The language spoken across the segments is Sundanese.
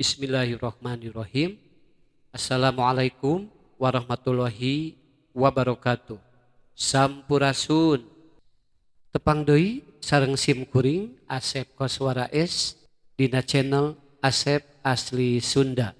Bismillahirrahmanirrahim. Assalamualaikum warahmatullahi wabarakatuh. Sampurasun. Tepang deui sareng sim kuring Asep Koswara S dina channel Asep Asli Sunda.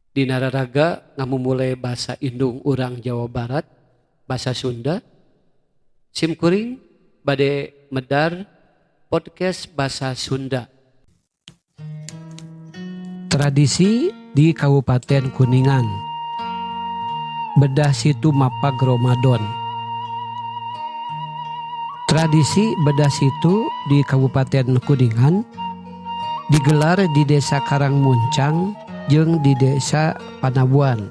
Dina raraga ngamumule bahasa indung urang Jawa Barat, bahasa Sunda. Sim kuring bade medar podcast bahasa Sunda. Tradisi di Kabupaten Kuningan. Bedah situ mapag Ramadan. Tradisi bedah situ di Kabupaten Kuningan digelar di Desa Karangmuncang jeung di Desa Panabuan.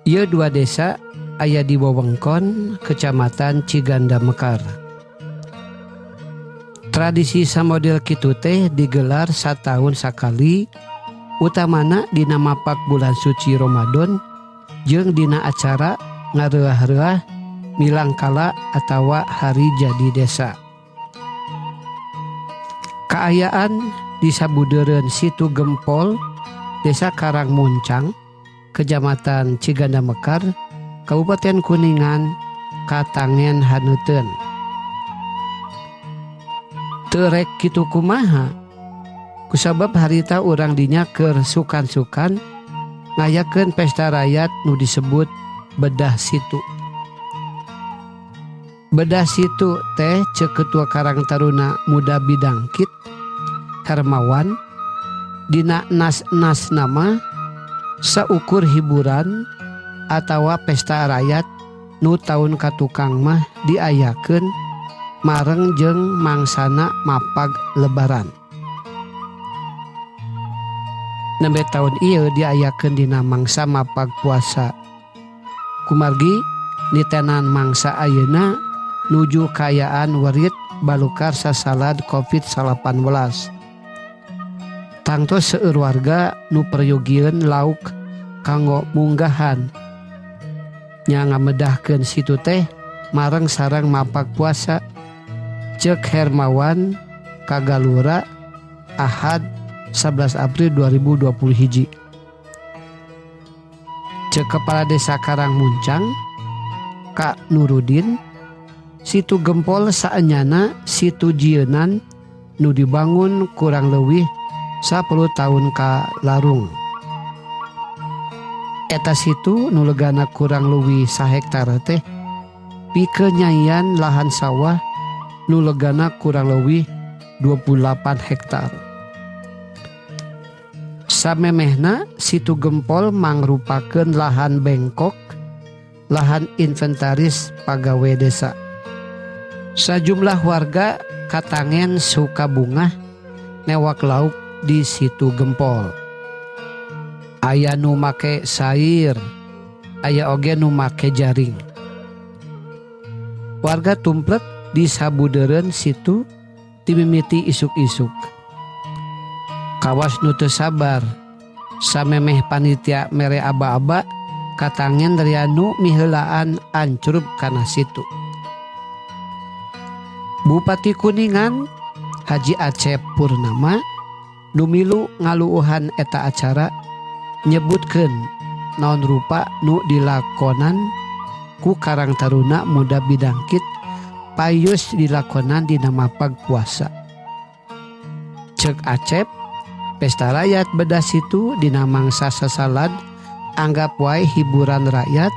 Ieu dua desa aya di wewengkon Kecamatan Ciganda Mekar. Tradisi samodel kitu teh digelar satahun sakali, utamana dina mapak bulan suci Ramadan jeung dina acara ngareah-reah milangkala atawa hari jadi desa. Kaayaan di sabudeureun Situ Gempol, Desa Karangmuncang, Kecamatan Ciganda Mekar, Kabupaten Kuningan, katangen haneuteun. Teu rek kitu kumaha, kusabab harita urang dinya keur sukan-sukan ngayakeun pesta rakyat nu disebut bedah situ. Bedah situ teh ceuk Ketua Karang Taruna Muda Bidangkit Hermawan dina nas-nas nama saukur hiburan atawa pesta rakyat nu taun katukang mah diayakeun mareng jeung mangsana mapag lebaran. Nembe taun ieu diayakeun dina mangsa mapag puasa. Kumargi nitenan mangsa ayeuna nuju kayaan werit balukar sasalad COVID-19. Tangtos seueur warga nu peryogian lauk kanggo munggahan nya ngamedahkeun situ teh mareng sareng mapag puasa. Cek Hermawan Kagalura Ahad 11 April 2021. Cek Kepala Desa Karangmuncang Kak Nurudin, Situ Gempol saenyana situ jieunan nu dibangun kurang leuwih 10 tahun ka larung. Eta situ nu legana kurang leuwih 1 hektar teh pikeun nyaian lahan sawah nu legana kurang leuwih 28 hektar. Samemehna Situ Gempol mangrupakeun lahan bengkok, lahan inventaris pagawe desa. Sajumlah warga katangen suka bungah newak lauk di Situ Gempol. Aya nu make sair, aya oge nu make jaring. Warga tumplek di sabudeureun situ timimiti isuk-isuk. Kawas nu teu sabar samemeh panitia mere aba-aba katangen rianu miheulaan ancrup kana situ. Bupati Kuningan Haji Acep Purnama nu milu ngaluuhan eta acara nyebutkeun naon rupa nu dilakonan ku Karang Taruna Muda Bidangkit payus dilakonan dina mapag puasa. Cek Acep, pesta rakyat bedah situ dina mangsa sasalad anggap wae hiburan rakyat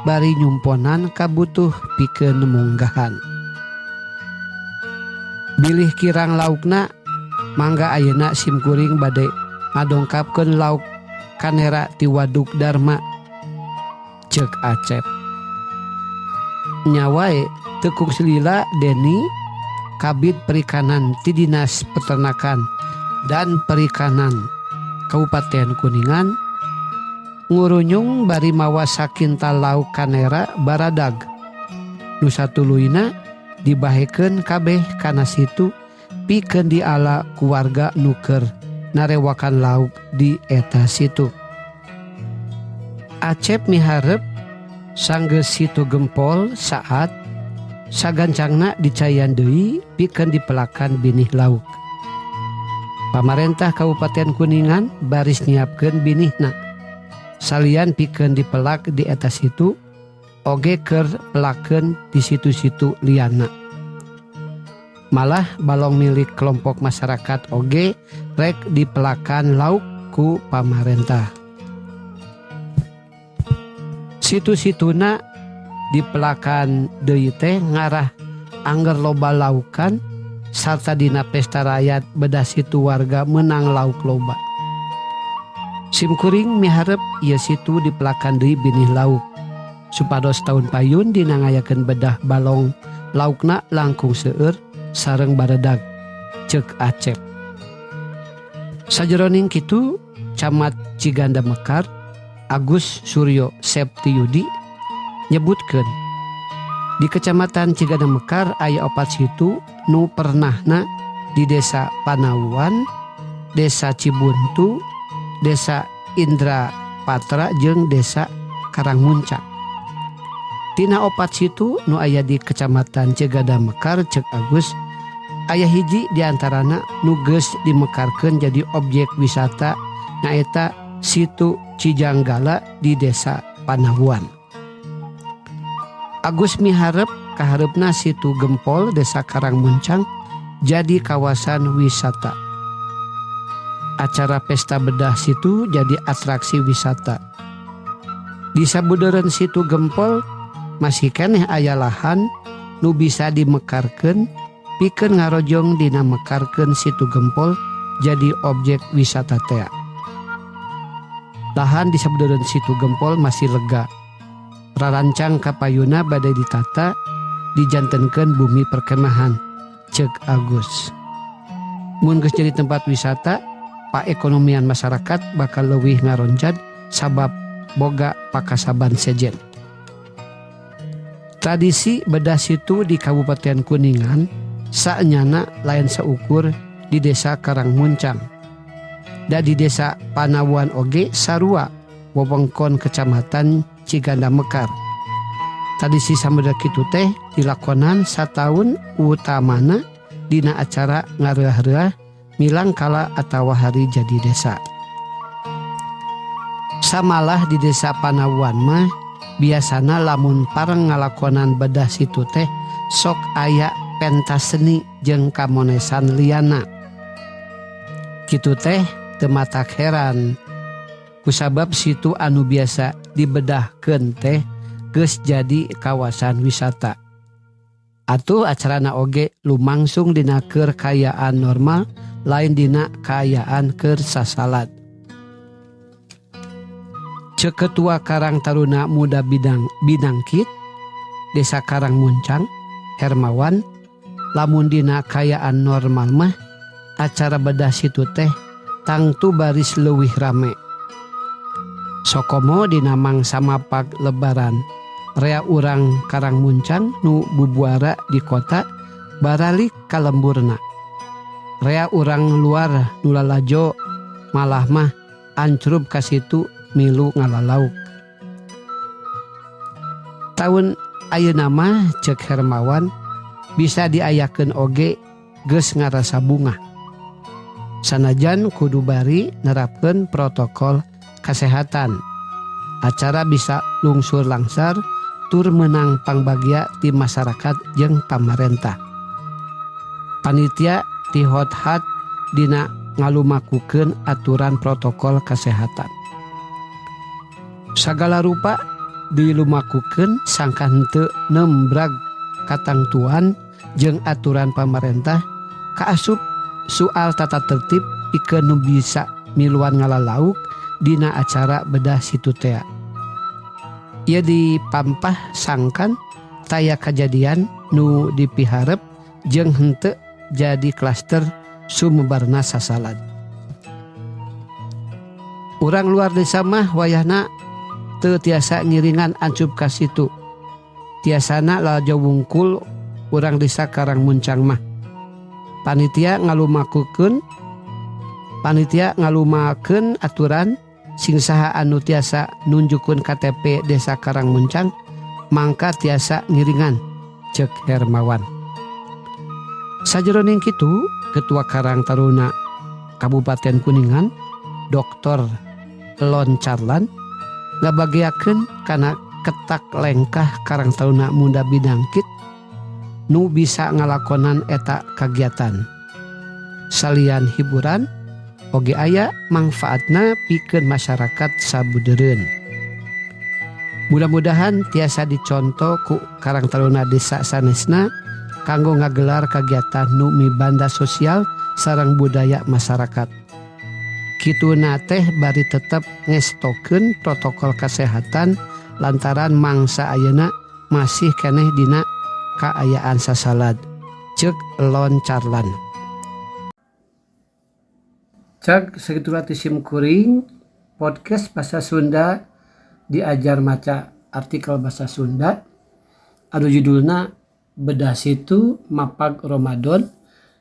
bari nyumponan kabutuh pikeun munggahan. Bilih kirang laukna mangga ayeuna sim kuring bade ngadongkapkeun lauk kanera ti Waduk Dharma. Cek Acep. Nyawae Tekung Selila Deni Kabid Perikanan ti Dinas Peternakan dan Perikanan Kabupaten Kuningan ngurunyung bari mawa sakintal lauk kanera baradag nu satuluina dibahekeun kabeh kana situ pikeun diala ku warga nu keur narewakan lauk di eta situ. Acep miharep sanggeus Situ Gempol saat sagancangna dicayan deui pikeun dipelakan binih lauk. Pamarentah Kabupaten Kuningan baris nyiapkeun binihna salian pikeun dipelak di eta situ oge keur pelakeun di situ-situ liana. Malah balong milik kelompok masyarakat oge rek dipelakan lauk ku pamarentah. Situ-situna dipelakan deui teh ngarah angger loba laukan sarta dina pesta rakyat bedah situ warga menang lauk loba. Simkuring miharep ieu situ dipelakan deui binih lauk supados tahun payun dina ngayakeun bedah balong laukna langkung seueur sareng baredag ceuk Acep. Sajeroning kitu Camat Ciganda Mekar Agus Suryo Septiyudi nyebutkeun di Kecamatan Ciganda Mekar aya 4 situ nu pernahna di Desa Panawuan, Desa Cibuntu, Desa Indra Patra jeung Desa Karangmuncang. Tina 4 situ nu aya di Kecamatan Ciganda Mekar ceuk Agus aya hiji diantarana nu geus dimekarkeun jadi objek wisata nyaeta Situ Cijanggala di Desa Panawuan. Agus miharep kahareupna Situ Gempol Desa Karangmuncang jadi kawasan wisata. Acara pesta bedah situ jadi atraksi wisata. Di sabudeureun Situ Gempol masih keneh aya lahan nu bisa dimekarkeun pikeun ngarojong dina mekarkeun Situ Gempol jadi objek wisata teh. Lahan di sabudeureun Situ Gempol masih lega. Rarancang kapayuna badai ditata dijantenkeun bumi perkemahan ceuk Agus. Mun geus jadi tempat wisata, paekonomian masyarakat bakal leuwih ngaronjad sabab boga pakasaban sejen. Tradisi bedah situ di Kabupaten Kuningan saenyana lain saukur di Desa Karangmuncang. Da di Desa Panawuan oge sarua wewengkon Kecamatan Ciganda Mekar. Tradisi sameda kitu teh dilakonan sataun utamana dina acara ngareah-reah milang kala atawa hari jadi desa. Samalah di Desa Panawuan mah biasana lamun pareng ngalakonan bedah situ teh sok aya pentas seni jeung kamonesan liana. Kitu teh teu matak heran kusabab situ anu biasa dibedahkeun teh geus jadi kawasan wisata. Atuh acarana oge lumangsung dina keur kayaan normal lain dina kayaan keur sasalad. Ceuk Ketua Karang Taruna Muda Bidangkit Desa Karangmuncang Hermawan, lamun dina kayaan normal mah acara bedah situ teh tangtu baris leuwih rame. Sokomo dina mangsa mapag lebaran rea urang Karangmuncang nu bubuara di kota baralik ka lemburna. Rea urang luar nu lalajo malah mah ancrub ka situ milu ngalalauk. Taun ayeuna mah ceuk Hermawan bisa diayakeun oge geus ngarasa bunga. Sanajan kudu bari nerapkeun protokol kesehatan. Acara bisa lungsur langsar tur menang pangbagya ti masyarakat jeung pamarentah. Panitia ti hot-hat dina ngalumakukeun aturan protokol kesehatan. Sagala rupa dilumakukeun sangka henteu nembrag katangtuan jeung aturan pamarentah kaasup soal tata tertib pikeun nu bisa miluan ngalalauk dina acara bedah situ teh. Ieu dipampah sangkan taya kajadian nu dipiharep jeung henteu jadi klaster sumebarna sasalad. Urang luar desa mah wayahna teu tiasa ngiringan ancup ka situ. Tiasana lalajo wungkul urang desa Karangmuncang mah. Panitia ngalumakeun aturan sing saha anu tiasa nunjukkeun KTP Desa Karangmuncang mangka tiasa ngiringan ceuk Hermawan. Sajeroning kitu Ketua Karang Taruna Kabupaten Kuningan Dr. Lon Carlan ngabagiakeun kana ketak lengkah karang taruna muda bidangkit nu bisa ngalakonan eta kagiatan. Salian hiburan oge aya mangfaatna pikeun masyarakat sabudeureun. Mudah-mudahan tiasa dicontoh ku karang taruna desa sanesna kanggo ngagelar kagiatan nu mibanda sosial sareng budaya masyarakat. Kituna teh bari tetep ngestokeun protokol kesehatan lantaran mangsa ayeuna masih keneh dina kaayaan sasalad. Ceuk Lon Carlan. Cek segitulah tisim kuring podcast bahasa Sunda diajar maca artikel bahasa Sunda anu judulna bedah situ mapag Ramadan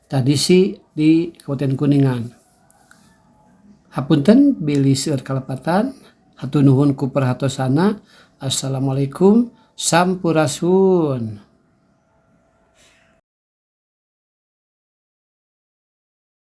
tradisi di Kabupaten Kuningan. Hapunten bilih seueur kalepatan hatur nuhun ku perhatosana. Assalamualaikum sampurasun.